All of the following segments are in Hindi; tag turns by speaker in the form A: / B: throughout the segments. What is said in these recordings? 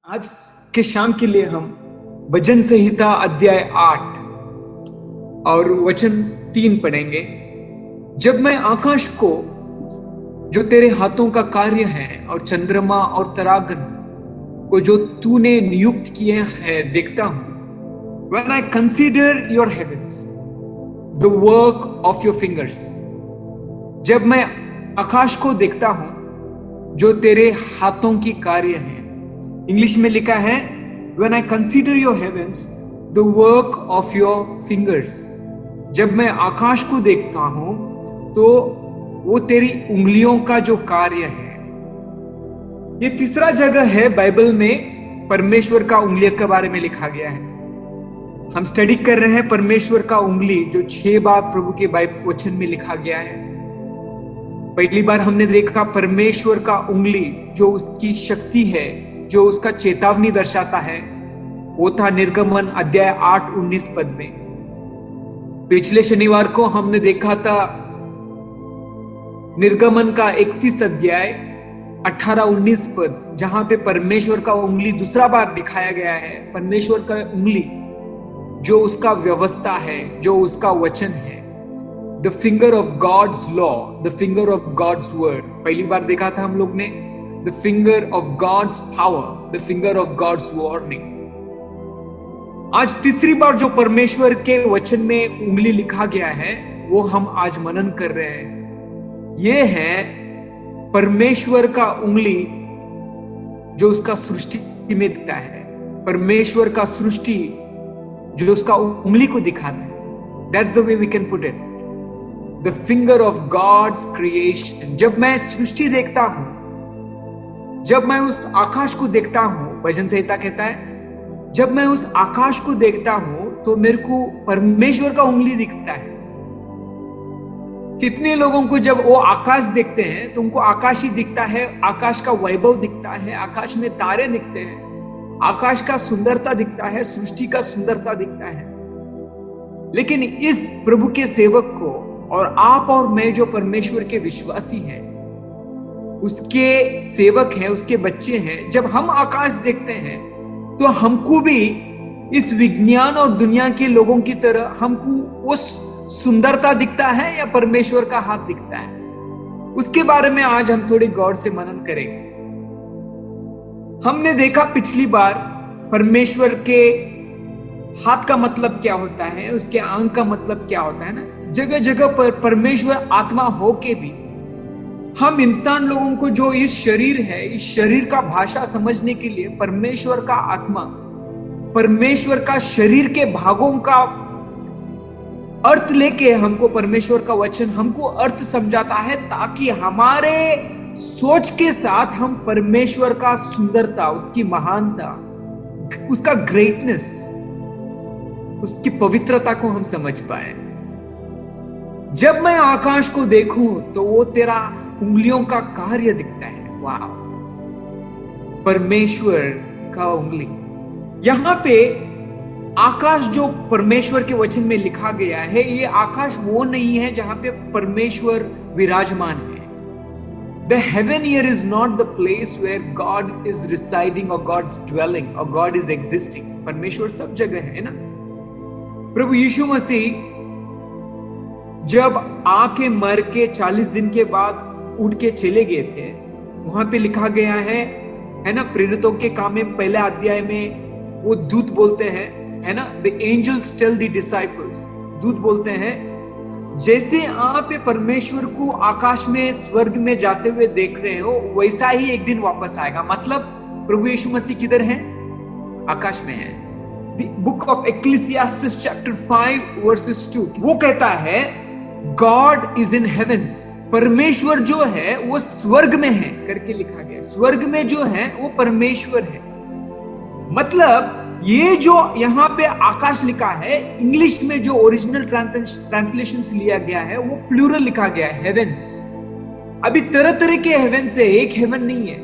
A: आज के शाम के लिए हम भजन संहिता अध्याय 8 और वचन 3 पढ़ेंगे। जब मैं आकाश को जो तेरे हाथों का कार्य है और चंद्रमा और तरागन को जो तूने नियुक्त किए हैं देखता हूं, when I consider your heavens, the work of your fingers, जब मैं आकाश को देखता हूं जो तेरे हाथों की कार्य है। इंग्लिश में लिखा है When I consider your heavens, the work of your fingers, जब मैं आकाश को देखता हूं तो वो तेरी उंगलियों का जो कार्य है। ये तीसरा जगह है बाइबल में परमेश्वर का उंगलियों के बारे में लिखा गया है। हम स्टडी कर रहे हैं परमेश्वर का उंगली जो 6 बार प्रभु के वचन में लिखा गया है। पहली बार हमने देखा परमेश्वर का उंगली जो उसकी शक्ति है, जो उसका चेतावनी दर्शाता है, वो था निर्गमन अध्याय 8-19 पद में। पिछले शनिवार को हमने देखा था निर्गमन का 31 अध्याय 18-19 पद, जहां पे परमेश्वर का उंगली दूसरा बार दिखाया गया है। परमेश्वर का उंगली जो उसका व्यवस्था है, जो उसका वचन है, the finger of God's law, the finger of God's word. पहली बार देखा था हम लोग ने the finger of God's power, the finger of God's warning. आज तीसरी बार जो परमेश्वर के वचन में उंगली लिखा गया है वो हम आज मनन कर रहे हैं। ये है परमेश्वर का उंगली जो उसका सृष्टि में दिखता है, परमेश्वर का सृष्टि जो उसका उंगली को दिखाता है। That's the way we can put it, the finger of God's creation. जब मैं सृष्टि देखता हूं, जब मैं उस आकाश को देखता हूं, भजन संहिता कहता है जब मैं उस आकाश को देखता हूं तो मेरे को परमेश्वर का उंगली दिखता है। कितने लोगों को जब वो आकाश देखते हैं तो उनको आकाश ही दिखता है, आकाश का वैभव दिखता है, आकाश में तारे दिखते हैं, आकाश का सुंदरता दिखता है, सृष्टि का सुंदरता दिखता है। लेकिन इस प्रभु के सेवक को और आप और मैं जो परमेश्वर के विश्वासी हैं, उसके सेवक हैं, उसके बच्चे हैं, जब हम आकाश देखते हैं तो हमको भी इस विज्ञान और दुनिया के लोगों की तरह हमको वो सुंदरता दिखता है या परमेश्वर का हाथ दिखता है? उसके बारे में आज हम थोड़े गौर से मनन करेंगे। हमने देखा पिछली बार परमेश्वर के हाथ का मतलब क्या होता है, उसके आंख का मतलब क्या होता है ना। जगह जगह पर परमेश्वर आत्मा होके भी हम इंसान लोगों को जो इस शरीर है, इस शरीर का भाषा समझने के लिए परमेश्वर का आत्मा, परमेश्वर का शरीर के भागों का अर्थ लेके हमको परमेश्वर का वचन हमको अर्थ समझाता है, ताकि हमारे सोच के साथ हम परमेश्वर का सुंदरता, उसकी महानता, उसका ग्रेटनेस, उसकी पवित्रता को हम समझ पाए। जब मैं आकाश को देखूं तो वो तेरा उंगलियों का कार्य दिखता है। वाह, परमेश्वर का उंगली। यहां पे आकाश जो परमेश्वर के वचन में लिखा गया है, ये आकाश वो नहीं है जहां पे परमेश्वर विराजमान है। The heaven here is not the place where God is residing or God's dwelling or God is existing. परमेश्वर सब जगह है ना। प्रभु यीशु मसीह जब आके मर के 40 दिन के बाद उठ के चले गए थे, वहां पे लिखा गया है ना, प्रेरितों के काम में पहले अध्याय में वो दूत बोलते हैं, है ना, the angels tell the disciples, दूत बोलते हैं जैसे आप परमेश्वर को आकाश में स्वर्ग में जाते हुए देख रहे हो, वैसा ही एक दिन वापस आएगा। मतलब प्रभु यीशु मसीह किधर है? आकाश में है। The book of Ecclesiastes chapter 5 verses 2 वो कहता है गॉड इज इन हेवेंस, परमेश्वर जो है वो स्वर्ग में है करके लिखा गया। स्वर्ग में जो है वो परमेश्वर है। मतलब ये जो यहाँ पे आकाश लिखा है, इंग्लिश में जो ओरिजिनल ट्रांसलेशन लिया गया है वो प्लूरल लिखा गया है, हेवेंस। अभी तरह तरह के हेवेंस है, एक हेवन नहीं है।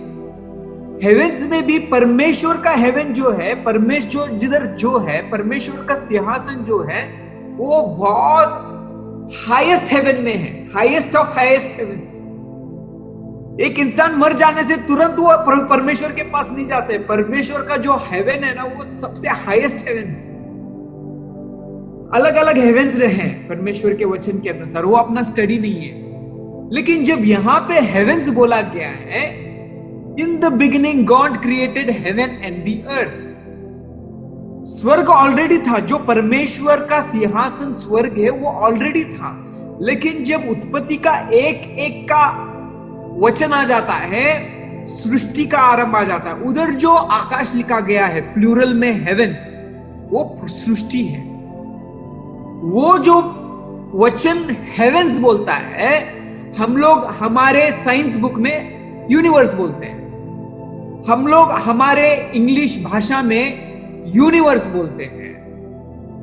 A: हेवेंस में भी परमेश्वर का हेवन जो है, परमेश्वर जिधर जो है, परमेश्वर का सिंहासन जो है वो बहुत हाईएस्ट हेवन में है, हाईएस्ट ऑफ हाईएस्ट हेवेंस। एक इंसान मर जाने से तुरंत वो परमेश्वर के पास नहीं जाते। परमेश्वर का जो हेवन है ना, वो सबसे हाईएस्ट हेवन है। अलग अलग हेवेंस रहे परमेश्वर के वचन के अनुसार, वो अपना स्टडी नहीं है। लेकिन जब यहां पे हेवेंस बोला गया है, in the beginning God created heaven and the earth, स्वर्ग ऑलरेडी था। जो परमेश्वर का सिंहासन स्वर्ग है वो ऑलरेडी था। लेकिन जब उत्पत्ति का एक एक का वचन आ जाता है, सृष्टि का आरंभ आ जाता है, उधर जो आकाश लिखा गया है प्लूरल में हेवेंस, वो सृष्टि है। वो जो वचन हेवेंस बोलता है, हम लोग हमारे साइंस बुक में यूनिवर्स बोलते हैं, हम लोग हमारे इंग्लिश भाषा में यूनिवर्स बोलते हैं,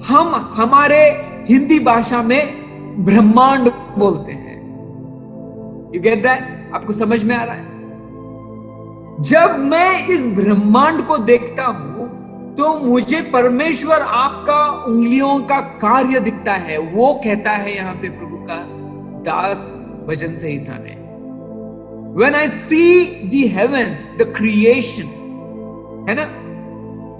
A: हम हमारे हिंदी भाषा में ब्रह्मांड बोलते हैं। You get that? आपको समझ में आ रहा है? जब मैं इस ब्रह्मांड को देखता हूं तो मुझे परमेश्वर आपका उंगलियों का कार्य दिखता है। वो कहता है यहां पे प्रभु का दास भजन संहिता में, When I see the heavens, the creation, है ना?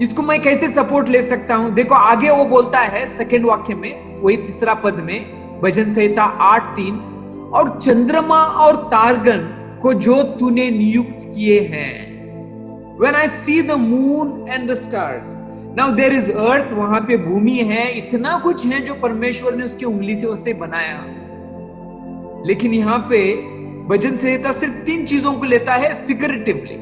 A: इसको मैं कैसे सपोर्ट ले सकता हूं? देखो आगे वो बोलता है सेकंड वाक्य में, वही तीसरा पद में, भजन संहिता 8:3, और चंद्रमा और तारगण को जो तूने नियुक्त किए हैं। When I see the moon and the stars, now there is earth, वहां पे भूमि है, इतना कुछ है जो परमेश्वर ने उसकी उंगली से उसने बनाया। लेकिन यहां पे भजन संहिता सिर्फ 3 चीजों को लेता है फिगरेटिवली,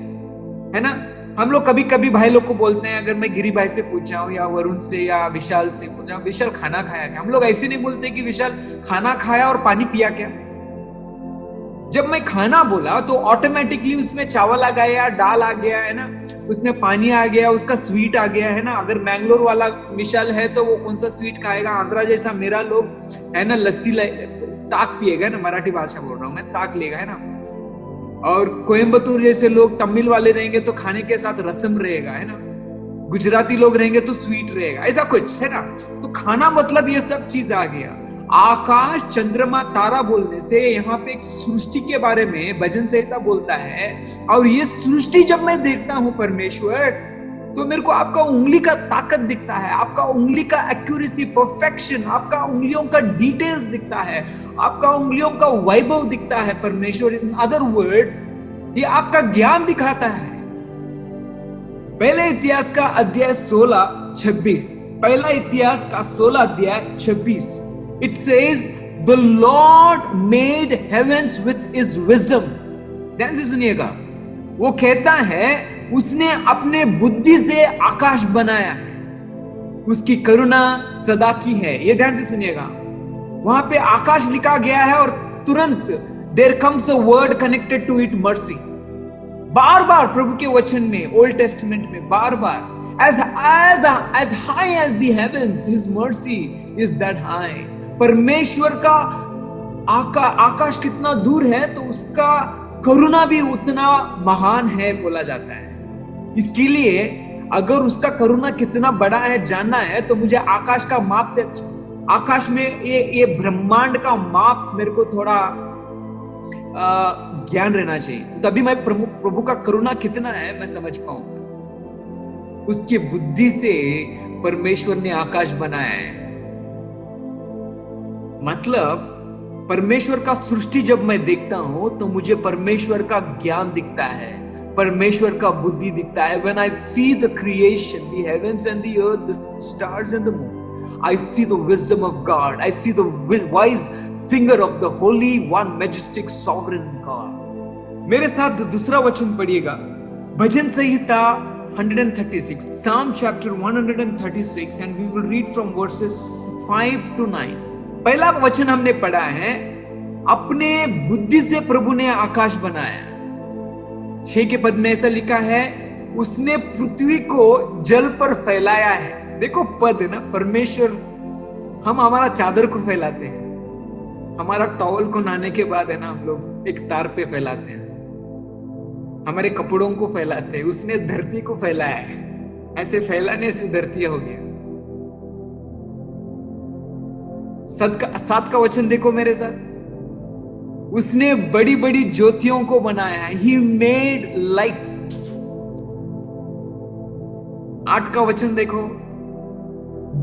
A: है ना? हम लोग कभी कभी भाई लोग को बोलते हैं, अगर मैं गिरी भाई से पूछाऊं या वरुण से या विशाल से पूछाऊं, विशाल खाना खाया क्या? हम लोग ऐसे नहीं बोलते कि विशाल खाना खाया और पानी पिया क्या। जब मैं खाना बोला तो ऑटोमेटिकली उसमें चावल आ गया, दाल आ गया, है ना, उसमें पानी आ गया, उसका स्वीट आ गया, है ना। अगर मैंगलोर वाला विशाल है तो वो कौन सा स्वीट खाएगा? आंध्रा जैसा मेरा लोग है ना, लस्सी ताक पिएगा ना, मराठी भाषा बोल रहा हूं मैं, ताक लेगा, है ना। और कोयम्बतूर जैसे लोग, तमिल वाले रहेंगे तो खाने के साथ रसम रहेगा, है ना। गुजराती लोग रहेंगे तो स्वीट रहेगा, ऐसा कुछ, है ना। तो खाना मतलब ये सब चीज आ गया। आकाश, चंद्रमा, तारा बोलने से यहाँ पे एक सृष्टि के बारे में भजन संहिता बोलता है। और ये सृष्टि जब मैं देखता हूं परमेश्वर, तो मेरे को आपका उंगली का ताकत दिखता है, आपका उंगली का एक्यूरेसी, परफेक्शन, आपका उंगलियों का डिटेल्स दिखता है, आपका उंगलियों का वैभव दिखता है परमेश्वर। इन अदर वर्ड्स, ये आपका ज्ञान दिखाता है। पहले इतिहास का अध्याय 16-26, पहला इतिहास का 16 अध्याय 26, it says the Lord made heavens with his wisdom. ध्यान से सुनिएगा, वो कहता है उसने अपने बुद्धि से आकाश बनाया है, उसकी करुणा सदा की है। ये ध्यान से सुनिएगा, वहां पे आकाश लिखा गया है और तुरंत there comes a word connected to it, mercy. बार बार प्रभु के वचन में, ओल्ड टेस्टमेंट में बार बार, as high as the heavens, his mercy is that high। परमेश्वर का आकाश कितना दूर है तो उसका करुणा भी उतना महान है बोला जाता है। इसके लिए अगर उसका करुणा कितना बड़ा है जानना है तो मुझे आकाश का माप, आकाश में ये ब्रह्मांड का माप मेरे को थोड़ा ज्ञान रहना चाहिए, तो तभी मैं प्रभु का करुणा कितना है मैं समझ पाऊंगा। उसकी बुद्धि से परमेश्वर ने आकाश बनाया है। मतलब परमेश्वर का सृष्टि जब मैं देखता हूं तो मुझे परमेश्वर का ज्ञान दिखता है, परमेश्वर का बुद्धि दिखता है। When I see the creation, the heavens and the earth, the stars and the moon, I see the wisdom of God. I see the wise finger of the Holy One, majestic sovereign God. मेरे साथ दूसरा वचन पढ़िएगा, भजन संहिता 136, Psalm chapter 136, and we will read from verses 5 to 9. पहला वचन हमने पढ़ा है, अपने बुद्धि से प्रभु ने आकाश बनाया। 6 के पद में ऐसा लिखा है, उसने पृथ्वी को जल पर फैलाया है। देखो पद है ना, परमेश्वर, हम हमारा चादर को फैलाते हैं, हमारा टॉवल को नहाने के बाद है ना हम लोग एक तार पे फैलाते हैं, हमारे कपड़ों को फैलाते हैं। उसने धरती को फैलाया है, ऐसे फैलाने से धरती हो गया। 7 का वचन देखो मेरे साथ, उसने बड़ी बड़ी ज्योतियों को बनाया। He made lights. 8 का वचन देखो,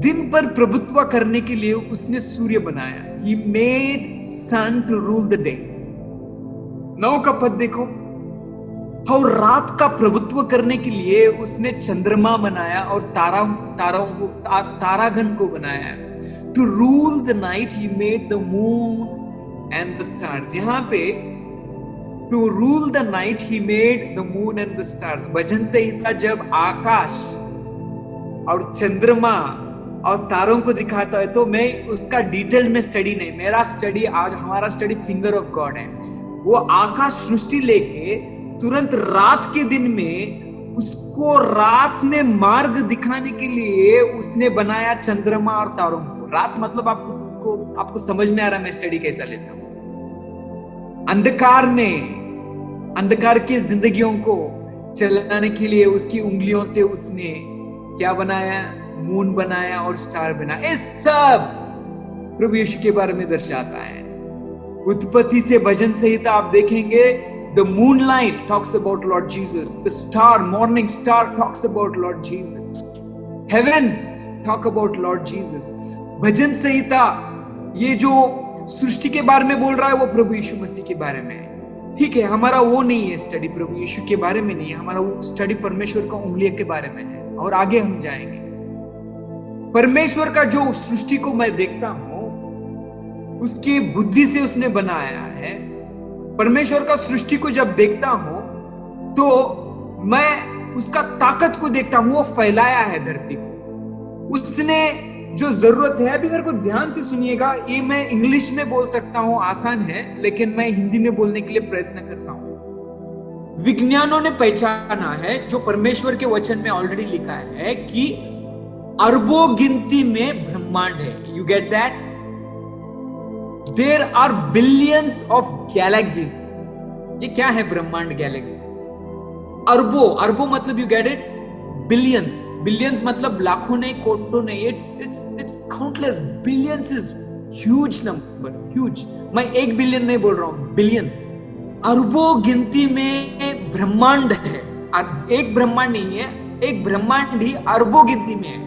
A: दिन पर प्रभुत्व करने के लिए उसने सूर्य बनाया। He made sun to rule the day. 9 का पद देखो, और रात का प्रभुत्व करने के लिए उसने चंद्रमा बनाया और तारागण को बनाया। To rule the night he made the moon and the stars. यहां पे to rule the night he made the moon and the stars. भजन संहिता जब आकाश और चंद्रमा और तारों को दिखाता है तो मैं उसका डिटेल में स्टडी नहीं, मेरा स्टडी आज हमारा स्टडी फिंगर ऑफ गॉड है। वो आकाश सृष्टि लेके तुरंत रात के दिन में उसको रात में मार्ग दिखाने के लिए उसने बनाया चंद्रमा और तारों को। रात मतलब आपको समझ में आ रहा है मैं स्टडी कैसा लेता हूं। अंधकार की जिंदगियों को चलाने के लिए उसकी उंगलियों से उसने क्या बनाया? मून बनाया और स्टार बनाया। ये सब प्रभु यीशु के बारे में दर्शाता है। उत्पत्ति से भजन संहिता आप देखेंगे, the moonlight talks about Lord Jesus, the star, morning star talks about Lord Jesus, heavens talk about Lord Jesus। भजन संहिता ये जो सृष्टि के बारे में बोल रहा है वो प्रभु यीशु मसीह के बारे में है। ठीक है, हमारा वो नहीं है स्टडी प्रभु यीशु के बारे में नहीं है, हमारा वो स्टडी परमेश्वर का उंगलियों के बारे में है। और आगे हम जाएंगे। परमेश्वर का जो सृष्टि को मैं देखता हूं उसकी बुद्धि से उसने बनाया है। परमेश्वर का सृष्टि को जब देखता हूं तो मैं उसका ताकत को देखता हूं। वो फैलाया है धरती को। उसने जो जरूरत है, अभी मेरे को ध्यान से सुनिएगा, ये मैं इंग्लिश में बोल सकता हूं, आसान है, लेकिन मैं हिंदी में बोलने के लिए प्रयत्न करता हूं। विज्ञानों ने पहचाना है, जो परमेश्वर के वचन में ऑलरेडी लिखा है कि अरबों गिनती में ब्रह्मांड है। You get that? There are billions of galaxies. ये क्या है ब्रह्मांड? गैलेक्सीज अरबों मतलब, यू गेट इट? बिलियंस मतलब लाखों नहीं, करोड़ों नहीं। It's countless. Billions is huge number, huge. मैं 1 बिलियन नहीं बोल रहा हूं, बिलियंस। अरबों गिनती में ब्रह्मांड है। एक ब्रह्मांड नहीं है, एक ब्रह्मांड ही अरबों गिनती में है।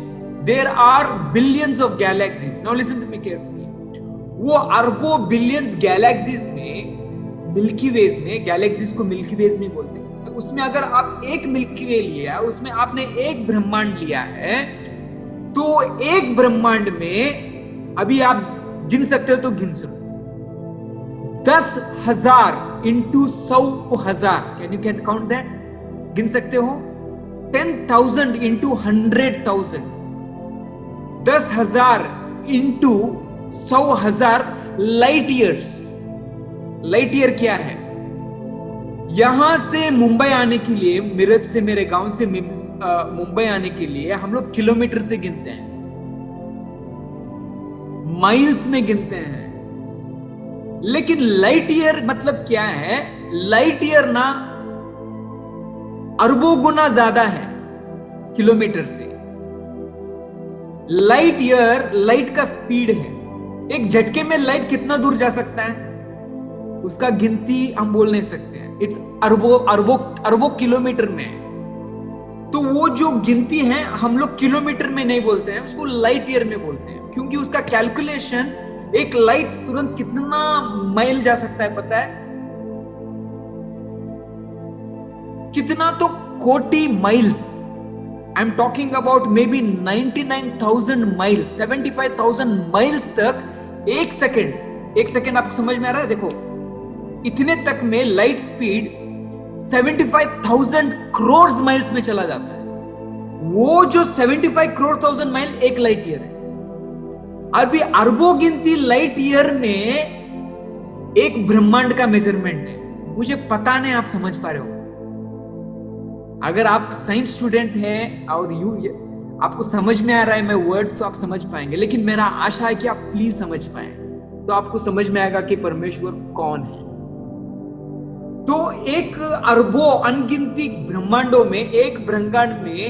A: There are billions of galaxies. Now listen to me carefully. वो अरबों बिलियंस गैलेक्सीज में, मिल्की वेज में, गैलेक्सीज को मिल्की वेज में बोलते हैं, उसमें अगर आप एक मिल्की वे लिया, उसमें आपने एक ब्रह्मांड लिया है, तो एक ब्रह्मांड में अभी आप गिन सकते हो तो गिन सकते 10,000 इंटू 100,000। Can count that? गिन सकते हो? 10,000 into 100,000। 10,000 into 100,000 light years. Light year क्या है? यहां से मुंबई आने के लिए, मिरज से, मेरे गांव से मुंबई आने के लिए हम लोग किलोमीटर से गिनते हैं, माइल्स में गिनते हैं। लेकिन लाइट ईयर मतलब क्या है? लाइट ईयर ना अरबों गुना ज्यादा है किलोमीटर से। लाइट ईयर, लाइट का स्पीड है। एक झटके में लाइट कितना दूर जा सकता है उसका गिनती हम बोल नहीं सकते हैं। इट्स अरबों किलोमीटर में। तो वो जो गिनती है हम लोग किलोमीटर में नहीं बोलते हैं, उसको लाइट ईयर में बोलते हैं, क्योंकि उसका कैलकुलेशन, एक लाइट तुरंत कितना माइल जा सकता है पता है? कितना तो कोटि miles. I am talking about may be 99,000 miles, 75,000 miles तक एक सेकेंड आपको समझ में आ रहा है? देखो, इतने तक में लाइट स्पीड 75,000 करोड़ माइल्स में चला जाता है। वो जो 75 करोड़ माइल एक लाइट ईयर है। अभी अरबों गिनती लाइट ईयर में एक ब्रह्मांड का मेजरमेंट है। मुझे पता नहीं आप समझ पा रहे हो। अगर आप साइंस स्टूडेंट हैं और आपको समझ में आ रहा है मैं वर्ड्स, तो आप समझ पाएंगे। लेकिन मेरा आशा है कि आप प्लीज समझ पाए, तो आपको समझ में आएगा कि परमेश्वर कौन है। तो एक अरबों अनगिनती ब्रह्मांडों में, एक ब्रह्मांड में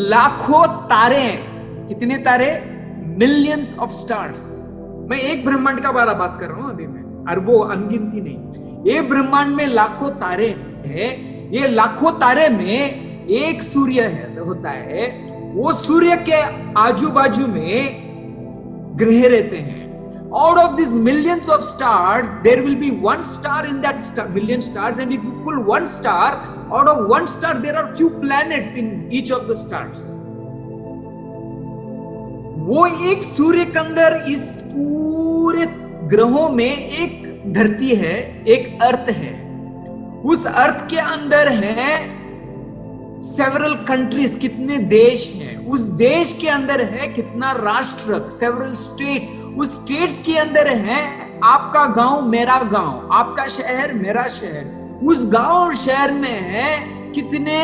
A: लाखों तारे हैं। कितने तारे? Millions of stars. मैं एक ब्रह्मांड का बारे बात कर रहा हूं अभी मैं। अरबों, अनगिनती नहीं। ये ब्रह्मांड में लाखों तारे हैं। ये लाखों तारे में एक सूर्य होता है। वो सूर्य के आजू बाजू में ग्रह रहते हैं। Out of these millions of stars, there will be one star in that million stars, and if you pull one star, out of one star, there are few planets in each of the stars. वो एक सूर्य के अंदर इस पूरे ग्रहों में एक धरती है, एक अर्थ है। उस अर्थ के अंदर है सेवरल कंट्रीज, कितने देश हैं। उस देश के अंदर है कितना राष्ट्र, सेवरल स्टेट्स। उस स्टेट्स के अंदर है आपका गांव मेरा गांव, आपका शहर मेरा शहर। उस गांव और शहर में है कितने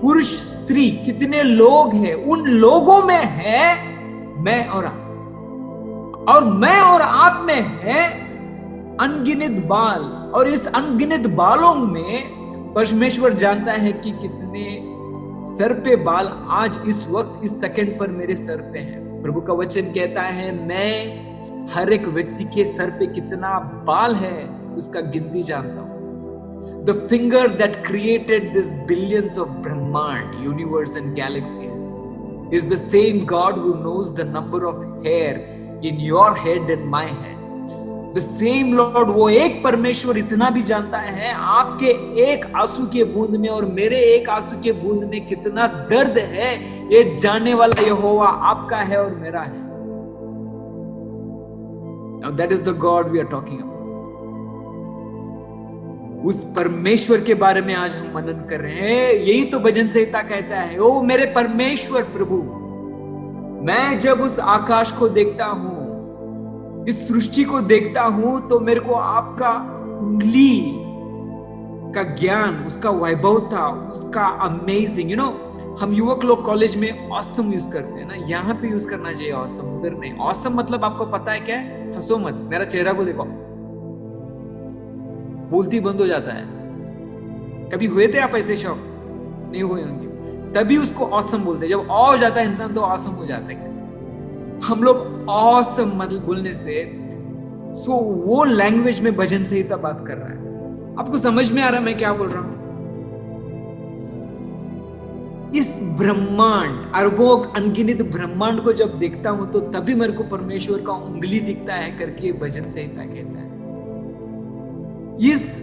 A: पुरुष स्त्री, कितने लोग हैं। उन लोगों में है मैं और आप, और मैं और आप में है अनगिनत बाल। और इस अनगिनत बालों में परमेश्वर जानता है कि कितने सर पे बाल आज इस वक्त इस सेकंड पर मेरे सर पे हैं। प्रभु का वचन कहता है मैं हर एक व्यक्ति के सर पे कितना बाल है उसका गिनती जानता हूं। The finger that created this billions of Brahmand, universe and galaxies is the same God who knows the number of hair in your head and my head. The same Lord, वो एक परमेश्वर इतना भी जानता है आपके एक आंसू के बूंद में और मेरे एक आंसू के बूंद में कितना दर्द है। ये जानने वाला यहोवा आपका है और मेरा है। Now that is the God we are talking about. उस परमेश्वर के बारे में आज हम मनन कर रहे हैं। यही तो भजन संहिता कहता है, ओ मेरे परमेश्वर प्रभु, मैं जब उस आकाश को देखता हूं, इस सृष्टि को देखता हूं, तो मेरे को आपका उंगली का ज्ञान, उसका वैभवता, उसका अमेजिंग, हम युवक लोग कॉलेज में ऑसम यूज करते हैं ना, यहाँ पे यूज करना चाहिए ऑसम, उधर नहीं। ऑसम मतलब आपको पता है क्या है? हंसो मत, मेरा चेहरा को देखो, बोलती बंद हो जाता है। कभी हुए थे आप ऐसे शौक? नहीं हुए होंगे, तभी उसको ऑसम बोलते हैं। जब हो जाता है इंसान तो ऑसम हो जाता है। हम लोग ऑसम मतलब बोलने से वो लैंग्वेज में भजन संहिता बात कर रहा है। आपको समझ में आ रहा है मैं क्या बोल रहा हूं? इस ब्रह्मांड, अरबों अनगिनत ब्रह्मांड को जब देखता हूं तो तभी मेरे को परमेश्वर का उंगली दिखता है करके भजन संहिता कहता है। इस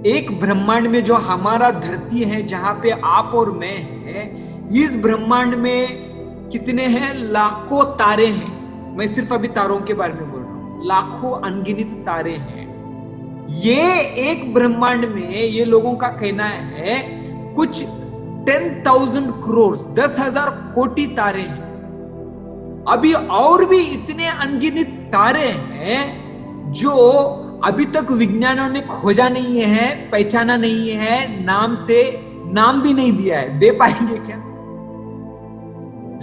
A: एक ब्रह्मांड में जो हमारा धरती है, जहां पे आप और मैं है, इस ब्रह्मांड में कितने हैं? लाखों तारे हैं। मैं सिर्फ अभी तारों के बारे में बोल रहा हूं। लाखों अनगिनत तारे हैं। ये एक ब्रह्मांड में ये लोगों का कहना है कुछ 10,000 करोड़, 10,000 कोटि तारे हैं। अभी और भी इतने अनगिनत तारे हैं जो अभी तक विज्ञानियों ने खोजा नहीं है, पहचाना नहीं है, नाम भी नहीं दिया है। दे पाएंगे क्या?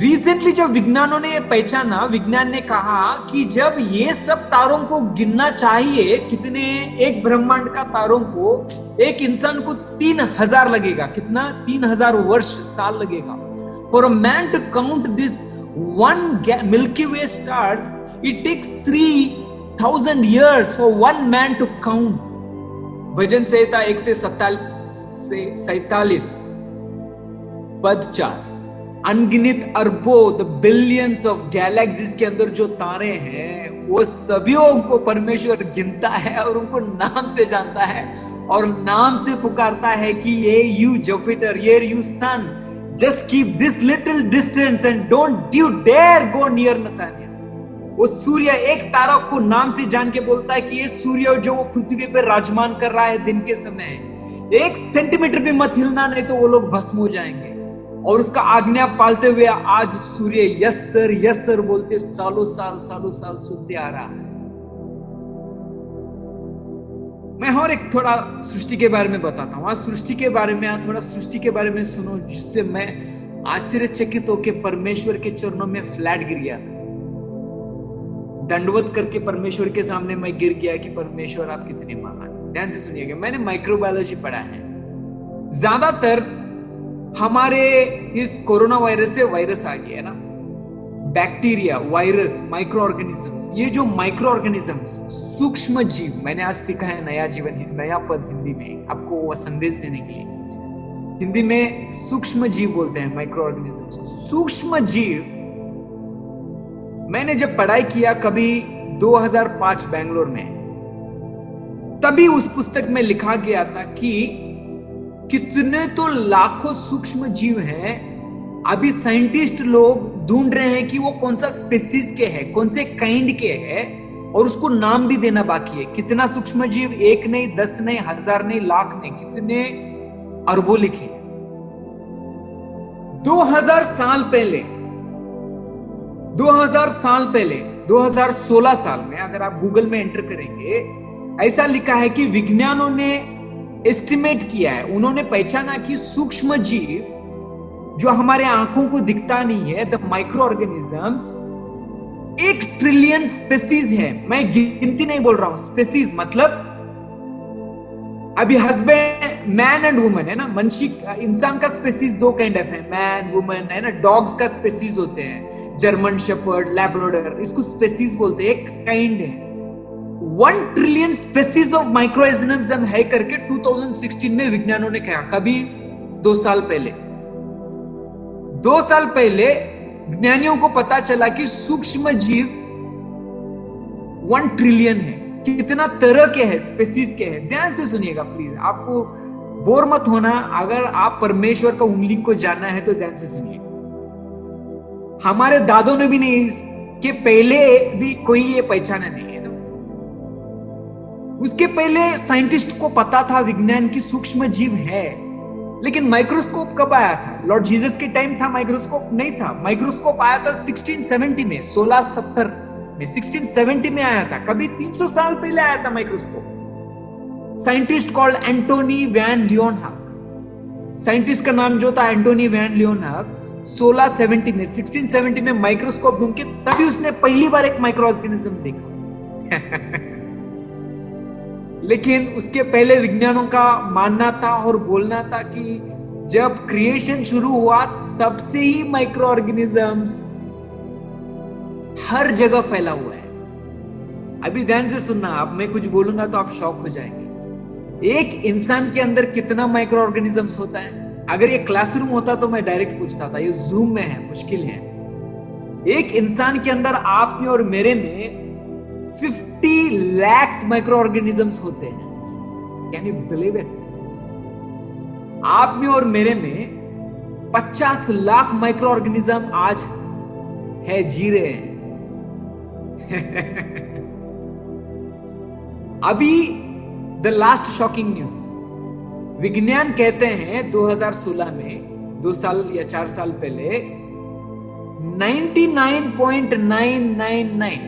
A: रिसेंटली जब विज्ञानों ने पहचाना, विज्ञान ने कहा कि जब ये सब तारों को गिनना चाहिए, कितने एक ब्रह्मांड का तारों को, एक इंसान को 3,000 लगेगा। कितना? 3,000 वर्ष, साल लगेगा। For a man to count this one Milky Way stars, it takes 3,000 years for one man to count. भजन संहिता 147 पद 4। अनगिनत अरबों, द बिलियंस ऑफ गैलेक्सीज के अंदर जो तारे हैं, वो सभी को परमेश्वर गिनता है और उनको नाम से जानता है और नाम से पुकारता है कि ये यू जुपिटर, ये you sun, just keep this little distance and don't you dare go near Netanya. वो सूर्य एक तारा को नाम से जान के बोलता है कि ये सूर्य जो वो पृथ्वी पर राजमान कर रहा है दिन के समय, 1 सेंटीमीटर भी मत हिलना, नहीं तो वो लोग भस्म हो जाएंगे। और उसका आज्ञा पालते हुए आज सूर्य यस सर बोलते सालों साल सुनते आ रहा है। मैं और एक थोड़ा सृष्टि के बारे में बताता हूँ। आज सृष्टि के बारे में, थोड़ा सृष्टि के बारे में सुनो, जिससे मैं आश्चर्यचकित होकर परमेश्वर के चरणों में फ्लैट गिर गया था। दंडवत करके परमेश्वर के सामने मैं गिर गया कि परमेश्वर आप कितने महान। ध्यान से सुनिएगा, मैंने माइक्रोबायोलॉजी पढ़ा है। ज्यादातर हमारे इस कोरोना वायरस से वायरस आ गया है ना, बैक्टीरिया, वायरस, माइक्रो ऑर्गेनिजम्स, ये जो माइक्रो ऑर्गेनिजम्स, सूक्ष्म जीव, मैंने आज सीखा है नया जीवन है, नया पद हिंदी में आपको वो संदेश देने के लिए। हिंदी में सूक्ष्म जीव बोलते हैं, माइक्रो ऑर्गेनिजम्स। सूक्ष्म जीव मैंने जब पढ़ाई किया कभी 2005 बेंगलोर में, तभी उस पुस्तक में लिखा गया था कि कितने तो लाखों सूक्ष्म जीव हैं, अभी साइंटिस्ट लोग ढूंढ रहे हैं कि वो कौन सा स्पीसीज के है, कौन से काइंड के है, और उसको नाम भी देना बाकी है। कितना सूक्ष्म जीव, 1 नहीं, 10 नहीं, 1000 नहीं, लाख नहीं, कितने अरबों लिखे। 2000 साल पहले, 2000 साल पहले, 2016 साल में अगर आप गूगल में एंटर करेंगे, ऐसा लिखा है कि विज्ञानों ने एस्टिमेट किया है, उन्होंने पहचाना कि सूक्ष्म जीव जो हमारे आंखों को दिखता नहीं है, the micro organisms, 1 trillion species है। मैं गिनती नहीं बोल रहा हूं, स्पेसीज मतलब अभी हस्बैंड, मैन एंड वुमन है ना, मनुष्य इंसान का स्पेसीज 2 काइंड ऑफ है, मैन वुमन है ना। डॉग्स का स्पेसीज होते हैं, जर्मन शेपर्ड, लैब्राडोर, इसको स्पेसीज बोलते हैं, एक काइंड है। 1 ट्रिलियन स्पेसीज ऑफ माइक्रोऑर्गेनिज्म है करके 2016 में विज्ञानों ने कहा। कभी 2 साल पहले, 2 साल पहले विज्ञानियों को पता चला कि सूक्ष्म जीव 1 ट्रिलियन है। कितना तरह के हैं, स्पेसीज के हैं। ध्यान से सुनिएगा प्लीज, आपको बोर मत होना। अगर आप परमेश्वर का उंगली को जानना है तो ध्यान से सुनिए। हमारे दादों ने भी नहीं, के पहले भी कोई ये पहचाना नहीं है ना। उसके पहले साइंटिस्ट को पता था विज्ञान की सूक्ष्म जीव है, लेकिन माइक्रोस्कोप कब आया था? लॉर्ड जीसस के टाइम था, माइक्रोस्कोप नहीं था। माइक्रोस्कोप आया था 1670 में, 1670 में, 1670 में आया था। कभी 300 साल पहले आया था microscope. Scientist called Antonie van Leeuwenhoek, scientist का नाम जो था एंटोनी वैन लियोनहाक, 1670 में माइक्रोस्कोप ढूंढ के तभी उसने पहली बार एक माइक्रो ऑर्गेनिज्म देखा। लेकिन उसके पहले विज्ञानों का मानना था और बोलना था कि जब क्रिएशन शुरू हुआ तब से ही माइक्रो ऑर्गेनिजम्स हर जगह फैला हुआ है। अभी ध्यान से सुनना, अब मैं कुछ बोलूंगा तो आप शॉक हो जाएंगे। एक इंसान के अंदर कितना माइक्रो ऑर्गेनिजम्स होता है? अगर ये क्लासरूम होता तो मैं डायरेक्ट पूछता था, ये जूम में है, मुश्किल है। एक इंसान के अंदर, आप में और मेरे में 50 लाख माइक्रो ऑर्गेनिजम्स होते हैं। Can you believe it? आप में और मेरे में 50 लाख माइक्रो ऑर्गेनिज्म आज है, जी रहे हैं। अभी द लास्ट शॉकिंग न्यूज, विज्ञान कहते हैं 2016 में, 2 साल या 4 साल पहले, 99.999,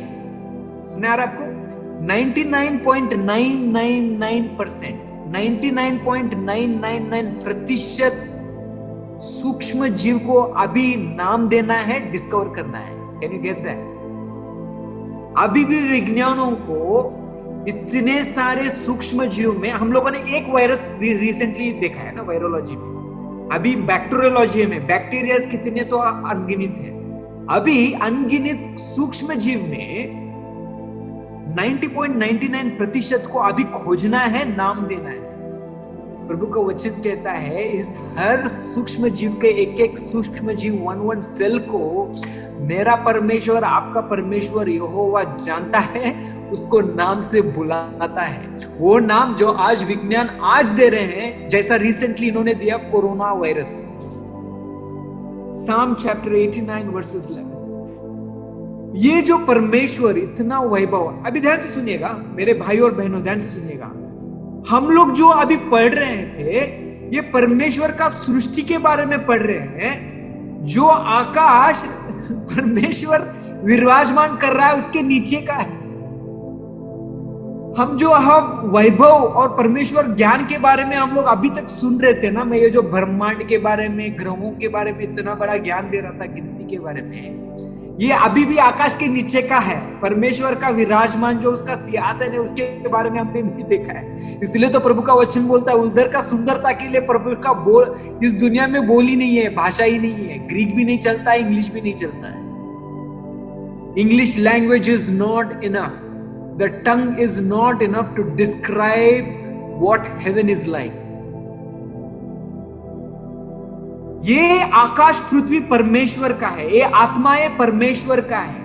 A: सुना यार आपको, 99.999%, 99.999% सूक्ष्म जीव को अभी नाम देना है, डिस्कवर करना है। Can you get that? अभी भी विज्ञानों को इतने सारे सूक्ष्म जीव में, हम लोगों ने एक वायरस रिसेंटली देखा है ना वायरोलॉजी में, अभी बैक्टीरियोलॉजी में बैक्टीरिया कितने तो अनगिनत है। अभी अनगिनत सूक्ष्म जीव में 90.99% को अभी खोजना है, नाम देना है। प्रभु का वचन कहता है इस हर सूक्ष्म जीव के, एक एक सूक्ष्म जीव, 1 सेल को मेरा परमेश्वर, आपका परमेश्वर यहोवा जानता है, उसको नाम से बुलाता है। वो नाम जो आज विज्ञान आज दे रहे हैं, जैसा रिसेंटली इन्होंने दिया corona virus. Psalm chapter 89 verses 11। ये जो परमेश्वर इतना वैभव, अभी ध्यान से सुनिएगा मेरे भाई और बहनों, ध्यान से सुनिएगा। हम लोग जो अभी पढ़ रहे थे, ये परमेश्वर का सृष्टि के बारे में पढ़ रहे हैं। जो आकाश परमेश्वर विराजमान कर रहा है उसके नीचे का है। हम जो वैभव और परमेश्वर ज्ञान के बारे में हम लोग अभी तक सुन रहे थे ना, मैं ये जो ब्रह्मांड के बारे में, ग्रहों के बारे में इतना बड़ा ज्ञान दे रहा था, गिनती के बारे में, ये अभी भी आकाश के नीचे का है। परमेश्वर का विराजमान जो उसका सिंहासन है, उसके बारे में हमने नहीं देखा है। इसलिए तो प्रभु का वचन बोलता है उधर का सुंदरता के लिए प्रभु का बोल इस दुनिया में बोली नहीं है, भाषा ही नहीं है, ग्रीक भी नहीं चलता है, इंग्लिश भी नहीं चलता है। English language is not enough. The tongue is not enough to describe what heaven is like. ये आकाश पृथ्वी परमेश्वर का है, ये आत्माएं परमेश्वर का है।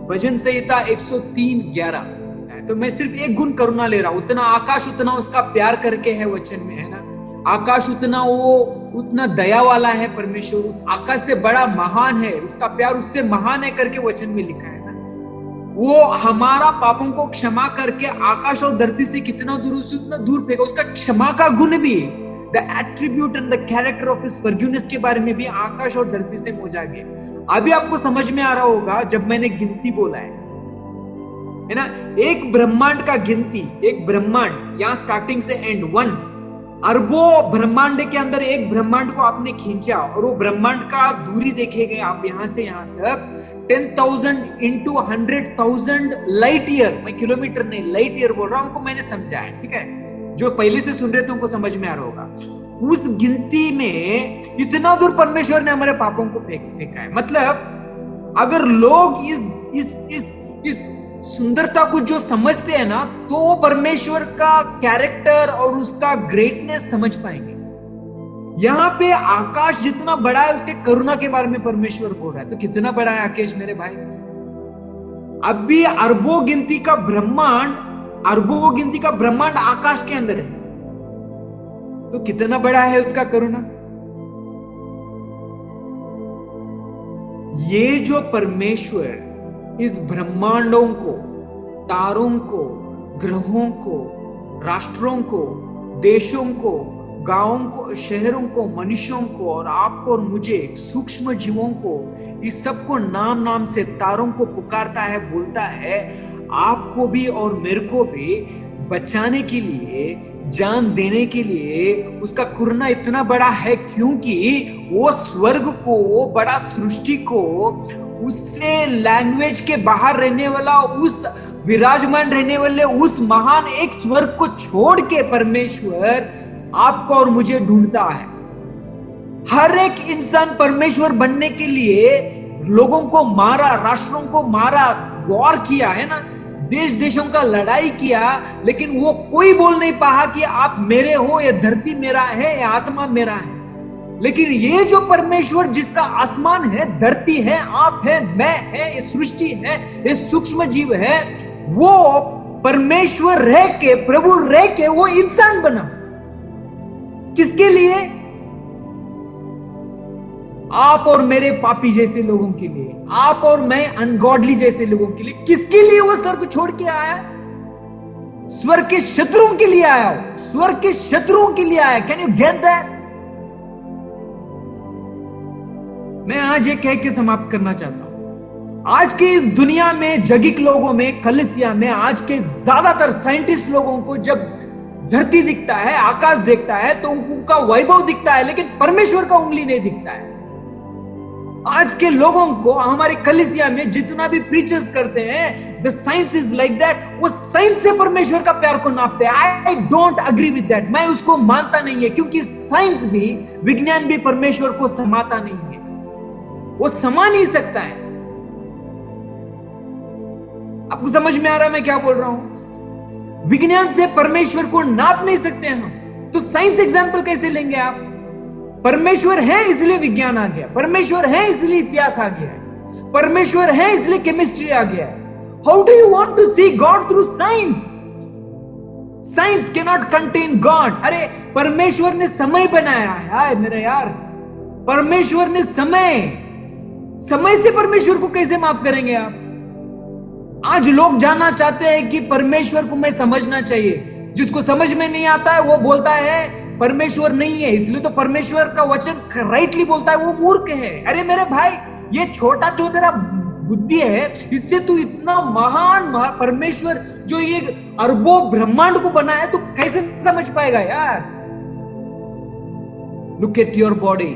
A: भजन संहिता 103:11। तो मैं सिर्फ एक गुण करुणा ले रहा हूं, उतना आकाश उतना उसका प्यार करके है वचन में, है ना। आकाश उतना वो उतना दया वाला है परमेश्वर, आकाश से बड़ा महान है, उसका प्यार उससे महान है करके वचन में लिखा है ना। वो हमारा पापों को क्षमा करके आकाश और धरती से कितना दूर, उससे उतना दूर फेंका। उसका क्षमा का गुण भी, the attribute and the character of his forgiveness के बारे में भी आकाश और धरती से मोजा गया। अभी आपको समझ में आ रहा होगा जब मैंने गिनती बोला है ना, एक ब्रह्मांड का गिनती, एक ब्रह्मांड यहां स्टार्टिंग से एंड 1 अरबों ब्रह्मांड के अंदर एक ब्रह्मांड को आपने खींचा और वो ब्रह्मांड का दूरी देखेंगे आप यहां से यहां तक 10,000 into 100,000 लाइट ईयर। मैं किलोमीटर नहीं लाइट ईयर बोल रहा हूं, उनको मैंने समझा है, ठीक है। जो पहले से सुन रहे थे उनको समझ में आ रहा होगा। उस गिनती में इतना दूर परमेश्वर ने हमारे पापों को फेंका है। मतलब अगर लोग इस सुंदरता को जो समझते हैं ना, तो वो परमेश्वर का कैरेक्टर और उसका ग्रेटनेस समझ पाएंगे। यहां पे आकाश जितना बड़ा है उसके करुणा के बारे में परमेश्वर बोल रहा है, तो कितना बड़ा है आकाश मेरे भाई। अभी अरबों गिनती का ब्रह्मांड आकाश के अंदर है, तो कितना बड़ा है उसका करुणा। ये जो परमेश्वर इस ब्रह्मांडों को, तारों को, ग्रहों को, राष्ट्रों को, देशों को, गांवों को, शहरों को, मनुष्यों को और आपको और मुझे, सूक्ष्म जीवों को, इस सबको नाम नाम से तारों को पुकारता है, बोलता है, आपको भी और मेरे को भी बचाने के लिए, जान देने के लिए उसका करुणा इतना बड़ा है, क्योंकि वो स्वर्ग को, वो बड़ा सृष्टि को, उससे लैंग्वेज के बाहर रहने वाला, उस विराजमान रहने वाले उस महान एक स्वर्ग को छोड़ के परमेश्वर आपको और मुझे ढूंढता है। हर एक इंसान परमेश्वर बनने के लिए लोगों को मारा, राष्ट्रों को मारा, वॉर किया, है ना, देश देशों का लड़ाई किया, लेकिन वो कोई बोल नहीं पाया कि आप मेरे हो, ये धरती मेरा है, ये आत्मा मेरा है। लेकिन ये जो परमेश्वर जिसका आसमान है, धरती है, आप है, मैं है, ये सृष्टि है, ये सूक्ष्म जीव है, वो परमेश्वर रह के, प्रभु रह के वो इंसान बना। किसके लिए? आप और मेरे पापी जैसे लोगों के लिए, आप और मैं अनगॉडली जैसे लोगों के लिए। किसके लिए वो स्वर्ग छोड़ के आया? स्वर्ग के शत्रुओं के लिए आया, स्वर्ग के शत्रुओं के लिए आया। Can you get that? मैं आज ये कह के समाप्त करना चाहता हूं, आज के इस दुनिया में, जगिक लोगों में, कलिसिया में, आज के ज्यादातर साइंटिस्ट लोगों को जब धरती दिखता है, आकाश दिखता है, तो उनका वैभव दिखता है, लेकिन परमेश्वर का उंगली नहीं दिखता है। आज के लोगों को, हमारे कलिसिया में जितना भी प्रीचर्स करते हैं, the science is like that, वो साइंस से परमेश्वर का प्यार को नापते हैं। I don't agree with that, मैं उसको मानता नहीं है, क्योंकि साइंस भी, विज्ञान भी परमेश्वर को समाता नहीं है, वो समा नहीं सकता है। आपको समझ में आ रहा है मैं क्या बोल रहा हूं? विज्ञान से परमेश्वर को नाप नहीं सकते हम, तो साइंस एग्जाम्पल कैसे लेंगे आप? परमेश्वर है इसलिए विज्ञान आ गया, परमेश्वर है इसलिए इतिहास आ गया है, परमेश्वर है इसलिए केमिस्ट्री आ गया है। How do you want to see God through science? Science can not contain God. अरे परमेश्वर ने समय बनाया है, हाय मेरे यार, परमेश्वर ने समय से परमेश्वर को कैसे माफ करेंगे आप? आज लोग जानना चाहते हैं कि परमेश्वर को मैं समझना चाहिए। जिसको समझ में नहीं आता है वो बोलता है परमेश्वर नहीं है, इसलिए तो परमेश्वर का वचन राइटली बोलता है, वो मूर्ख है। अरे मेरे भाई, ये छोटा जो तेरा बुद्धि है, इससे तू इतना महान परमेश्वर जो ये अरबों ब्रह्मांड को बनाया, तो कैसे समझ पाएगा यार? Look at your body,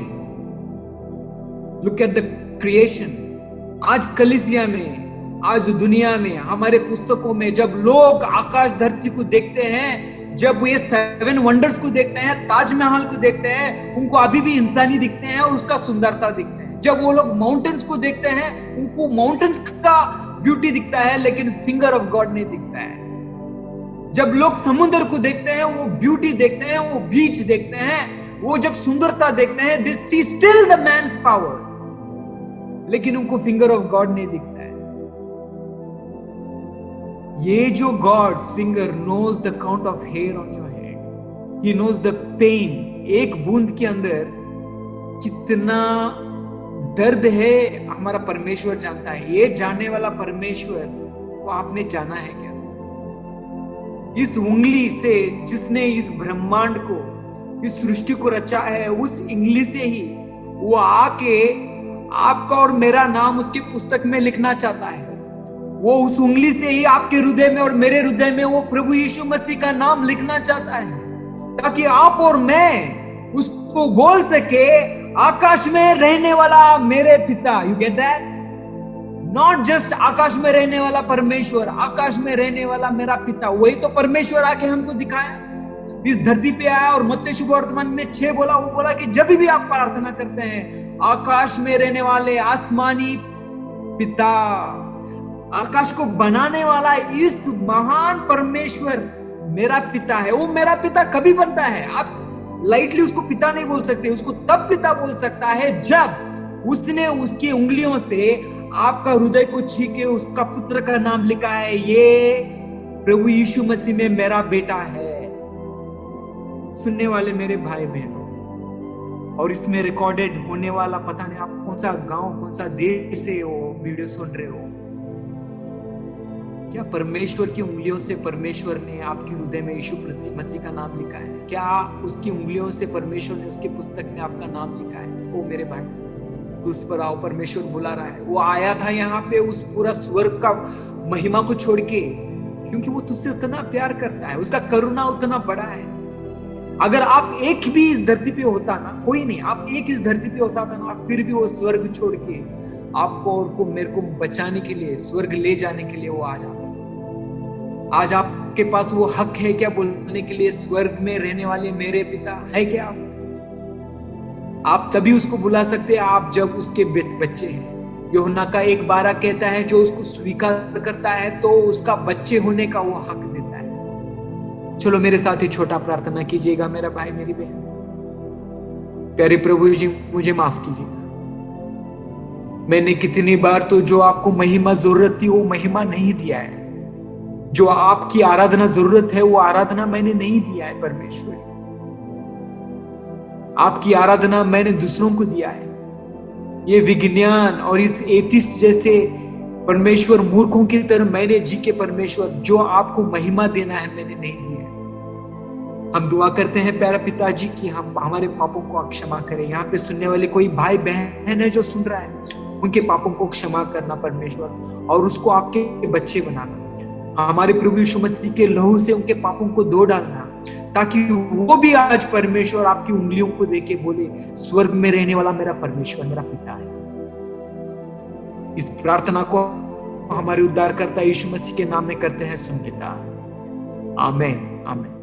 A: look at the creation. आज कलीसिया में, आज दुनिया में, हमारे पुस्तकों में जब लोग आकाश धरती को देखते हैं, जब ये 7 वंडर्स को देखते हैं, ताजमहल को देखते हैं, उनको अभी भी इंसानी दिखते हैं और उसका सुंदरता दिखते हैं। जब वो लोग माउंटेन्स को देखते हैं, उनको माउंटेन्स का ब्यूटी दिखता है, लेकिन फिंगर ऑफ गॉड नहीं दिखता है। जब लोग समुद्र को देखते हैं, वो ब्यूटी देखते हैं, वो बीच देखते हैं, वो जब सुंदरता देखते हैं, दे सी स्टिल द मैन्स पावर, लेकिन उनको फिंगर ऑफ गॉड नहीं दिखता है। ये जो God's finger knows the count of hair on your head, he knows the pain. एक बूंद के अंदर कितना दर्द है हमारा परमेश्वर जानता है। ये जानने वाला परमेश्वर को आपने जाना है क्या? इस उंगली से जिसने इस ब्रह्मांड को, इस सृष्टि को रचा है, उस उंगली से ही वो आके आपका और मेरा नाम उसकी पुस्तक में लिखना चाहता है। वो उस उंगली से ही आपके हृदय में और मेरे हृदय में वो प्रभु यीशु मसीह का नाम लिखना चाहता है, ताकि आप और मैं उसको बोल सके, आकाश में रहने वाला मेरे पिता। You get that? Not just आकाश में रहने वाला परमेश्वर, आकाश में रहने वाला मेरा पिता। वही तो परमेश्वर आके हमको दिखाया, इस धरती पे आया और मत्ती सुसमाचार में 6 बोला, वो बोला कि जब भी आप प्रार्थना करते हैं, आकाश में रहने वाले आसमानी पिता, आकाश को बनाने वाला इस महान परमेश्वर मेरा पिता है। वो मेरा पिता कभी बनता है? आप लाइटली उसको पिता नहीं बोल सकते, उसको तब पिता बोल सकता है जब उसने उसकी उंगलियों से आपका हृदय को छीके उसका पुत्र का नाम लिखा है, ये प्रभु यीशु मसीह में मेरा बेटा है। सुनने वाले मेरे भाई बहनों, और इसमें रिकॉर्डेड होने वाला, पता नहीं आप कौन सा गांव, कौन सा देश से वो वीडियो सुन रहे हो, क्या परमेश्वर की उंगलियों से परमेश्वर ने आपके हृदय में यीशु मसीह का नाम लिखा है? क्या उसकी उंगलियों से परमेश्वर ने उसकी पुस्तक में आपका नाम लिखा है? ओ मेरे भाई, उस पर आओ, परमेश्वर बुला रहा है। वो आया था यहाँ पे उस पूरा स्वर्ग का महिमा को छोड़ के, क्योंकि वो तुझसे उतना प्यार करता है, उसका करुणा उतना बड़ा है। अगर आप एक भी इस धरती पे होता ना, कोई नहीं, आप एक इस धरती पे होता था ना, फिर भी वो स्वर्ग छोड़ के आपको और को मेरे को बचाने के लिए, स्वर्ग ले जाने के लिए वो आ जाता। आज आपके पास वो हक है क्या बोलने के लिए, स्वर्ग में रहने वाले मेरे पिता है क्या? आप तभी उसको बुला सकते हैं आप जब उसके बच्चे हैं। यूहन्ना का 1:12 कहता है, जो उसको स्वीकार करता है तो उसका बच्चे होने का वो हक देता है। चलो मेरे साथ ही छोटा प्रार्थना कीजिएगा, मेरा भाई मेरी बहन। प्यारे प्रभु जी, मुझे माफ कीजिएगा। मैंने कितनी बार तो जो आपको महिमा जरूरत थी वो महिमा नहीं दिया है, जो आपकी आराधना जरूरत है वो आराधना मैंने नहीं दिया है। परमेश्वर, आपकी आराधना मैंने दूसरों को दिया है। ये विज्ञान और इस एथिस्ट जैसे परमेश्वर मूर्खों की तरह मैंने जी के परमेश्वर जो आपको महिमा देना है मैंने नहीं दिया है। हम दुआ करते हैं प्यारा पिताजी कि हम हमारे पापों को क्षमा करें। यहाँ पे सुनने वाले कोई भाई बहन है जो सुन रहा है, उनके पापों को क्षमा करना परमेश्वर, और उसको आपके बच्चे बनाना। हमारे प्रभु यीशु मसीह के लहू से उनके पापों को धो डालना, ताकि वो भी आज परमेश्वर आपकी उंगलियों को देके बोले, स्वर्ग में रहने वाला मेरा परमेश्वर मेरा पिता है। इस प्रार्थना को हमारे उद्धारकर्ता यीशु मसीह के नाम में करते हैं, सुन पिता। आमीन, आमीन।